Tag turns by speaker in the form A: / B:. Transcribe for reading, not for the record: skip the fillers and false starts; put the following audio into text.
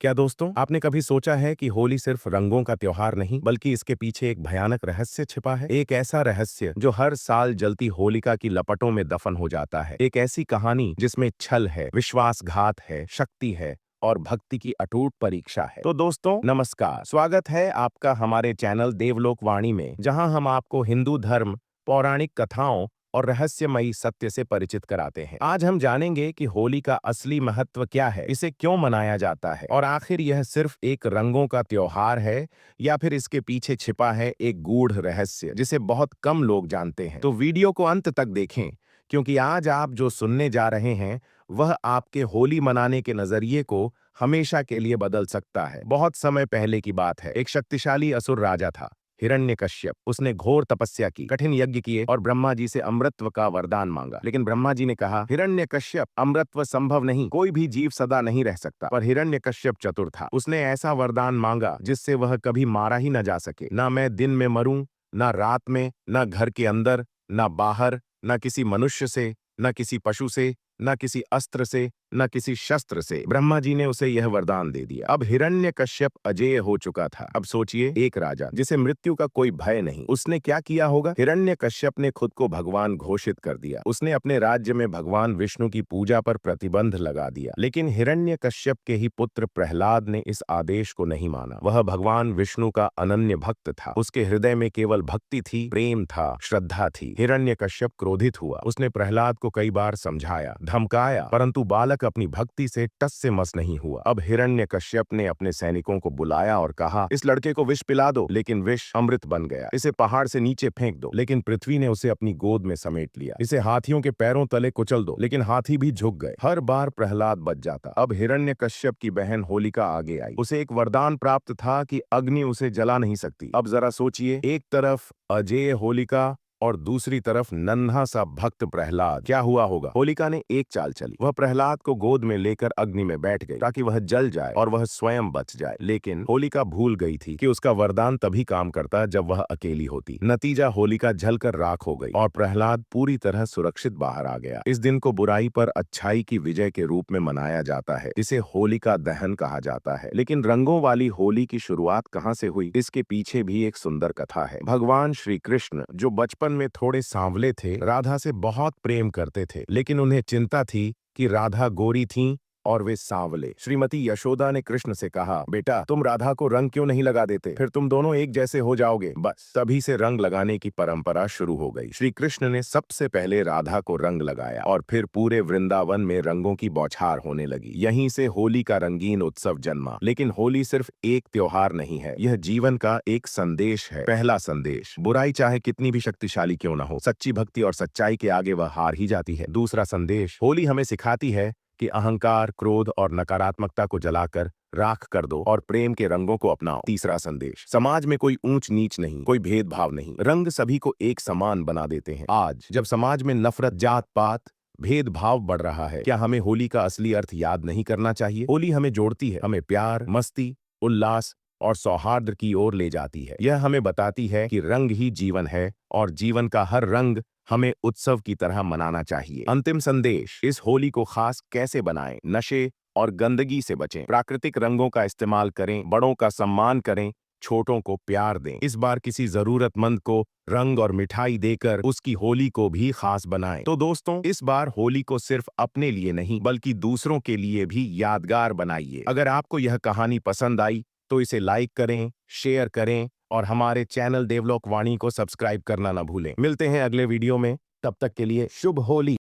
A: क्या दोस्तों, आपने कभी सोचा है कि होली सिर्फ रंगों का त्योहार नहीं बल्कि इसके पीछे एक भयानक रहस्य छिपा है। एक ऐसा रहस्य जो हर साल जलती होलिका की लपटों में दफन हो जाता है। एक ऐसी कहानी जिसमें छल है, विश्वासघात है, शक्ति है और भक्ति की अटूट परीक्षा है। तो दोस्तों नमस्कार, स्वागत है आपका हमारे चैनल देवलोक वाणी में, जहां हम आपको हिंदू धर्म, पौराणिक कथाओं और रहस्यमयी सत्य से परिचित कराते हैं। आज हम जानेंगे कि होली का असली महत्व क्या है, इसे क्यों मनाया जाता है और आखिर यह सिर्फ एक रंगों का त्योहार है या फिर इसके पीछे छिपा है एक गूढ़ रहस्य जिसे बहुत कम लोग जानते हैं। तो वीडियो को अंत तक देखें, क्योंकि आज आप जो सुनने जा रहे हैं वह आपके होली मनाने के नजरिए को हमेशा के लिए बदल सकता है। बहुत समय पहले की बात है, एक शक्तिशाली असुर राजा था, हिरण्यकश्यप। उसने घोर तपस्या की, कठिन यज्ञ किए और ब्रह्मा जी से अमृतत्व का वरदान मांगा। लेकिन ब्रह्मा जी ने कहा, हिरण्यकश्यप, अमृतत्व संभव नहीं, कोई भी जीव सदा नहीं रह सकता। पर हिरण्यकश्यप चतुर था, उसने ऐसा वरदान मांगा जिससे वह कभी मारा ही न जा सके। ना मैं दिन में मरूं, ना रात में, ना घर के अंदर, ना बाहर, ना किसी मनुष्य से, न किसी पशु से, न किसी अस्त्र से, न किसी शस्त्र से। ब्रह्मा जी ने उसे यह वरदान दे दिया। अब हिरण्यकश्यप अजेय हो चुका था। अब सोचिए, एक राजा जिसे मृत्यु का कोई भय नहीं, उसने क्या किया होगा? हिरण्यकश्यप ने खुद को भगवान घोषित कर दिया। उसने अपने राज्य में भगवान विष्णु की पूजा पर प्रतिबंध लगा दिया। लेकिन हिरण्यकश्यप के ही पुत्र प्रहलाद ने इस आदेश को नहीं माना। वह भगवान विष्णु का अनन्य भक्त था। उसके हृदय में केवल भक्ति थी, प्रेम था, श्रद्धा थी। हिरण्यकश्यप क्रोधित हुआ। उसने प्रहलाद को कई बार समझाया, धमकाया, परंतु बालक अपनी भक्ति से टस से मस नहीं हुआ। अब हिरण्यकश्यप ने अपने सैनिकों को बुलाया और कहा, इस लड़के को विष पिला दो। लेकिन विष अमृत बन गया। इसे पहाड़ से नीचे फेंक दो। लेकिन पृथ्वी ने उसे अपनी गोद में समेट लिया। इसे हाथियों के पैरों तले कुचल दो। लेकिन हाथी भी झुक गए। हर बार प्रहलाद बच जाता। अब हिरण्यकश्यप की बहन होलिका आगे आई। उसे एक वरदान प्राप्त था कि अग्नि उसे जला नहीं सकती। अब जरा सोचिए, एक तरफ अजेय होलिका और दूसरी तरफ नन्हा सा भक्त प्रहलाद। क्या हुआ होगा? होलिका ने एक चाल चली। वह प्रहलाद को गोद में लेकर अग्नि में बैठ गई ताकि वह जल जाए और वह स्वयं बच जाए। लेकिन होलिका भूल गई थी कि उसका वरदान तभी काम करता जब वह अकेली होती। नतीजा, होलिका जलकर राख हो गई और प्रहलाद पूरी तरह सुरक्षित बाहर आ गया। इस दिन को बुराई पर अच्छाई की विजय के रूप में मनाया जाता है। इसे होलिका दहन कहा जाता है। लेकिन रंगों वाली होली की शुरुआत कहां से हुई, इसके पीछे भी एक सुंदर कथा है। भगवान श्री कृष्ण, जो बचपन में थोड़े सांवले थे, राधा से बहुत प्रेम करते थे। लेकिन उन्हें चिंता थी कि राधा गोरी थीं और वे सांवले। श्रीमती यशोदा ने कृष्ण से कहा, बेटा, तुम राधा को रंग क्यों नहीं लगा देते? फिर तुम दोनों एक जैसे हो जाओगे। बस तभी से रंग लगाने की परंपरा शुरू हो गई। श्री कृष्ण ने सबसे पहले राधा को रंग लगाया और फिर पूरे वृंदावन में रंगों की बौछार होने लगी। यहीं से होली का रंगीन उत्सव जन्मा। लेकिन होली सिर्फ एक त्योहार नहीं है, यह जीवन का एक संदेश है। पहला संदेश, बुराई चाहे कितनी भी शक्तिशाली क्यों न हो, सच्ची भक्ति और सच्चाई के आगे वह हार ही जाती है। दूसरा संदेश, होली हमें सिखाती है कि अहंकार, क्रोध और नकारात्मकता को जलाकर राख कर दो और प्रेम के रंगों को अपनाओ। तीसरा संदेश, समाज में कोई ऊंच नीच नहीं, कोई भेदभाव नहीं, रंग सभी को एक समान बना देते हैं। आज जब समाज में नफरत, जात पात, भेदभाव बढ़ रहा है, क्या हमें होली का असली अर्थ याद नहीं करना चाहिए? होली हमें जोड़ती है, हमें प्यार, मस्ती, उल्लास और सौहार्द की ओर ले जाती है। यह हमें बताती है कि रंग ही जीवन है और जीवन का हर रंग हमें उत्सव की तरह मनाना चाहिए। अंतिम संदेश, इस होली को खास कैसे बनाएं? नशे और गंदगी से बचें, प्राकृतिक रंगों का इस्तेमाल करें, बड़ों का सम्मान करें, छोटों को प्यार दें। इस बार किसी जरूरतमंद को रंग और मिठाई देकर उसकी होली को भी खास बनाएं। तो दोस्तों, इस बार होली को सिर्फ अपने लिए नहीं बल्कि दूसरों के लिए भी यादगार बनाइए। अगर आपको यह कहानी पसंद आई तो इसे लाइक करें, शेयर करें और हमारे चैनल देवलोक वाणी को सब्सक्राइब करना न भूलें। मिलते हैं अगले वीडियो में, तब तक के लिए शुभ होली।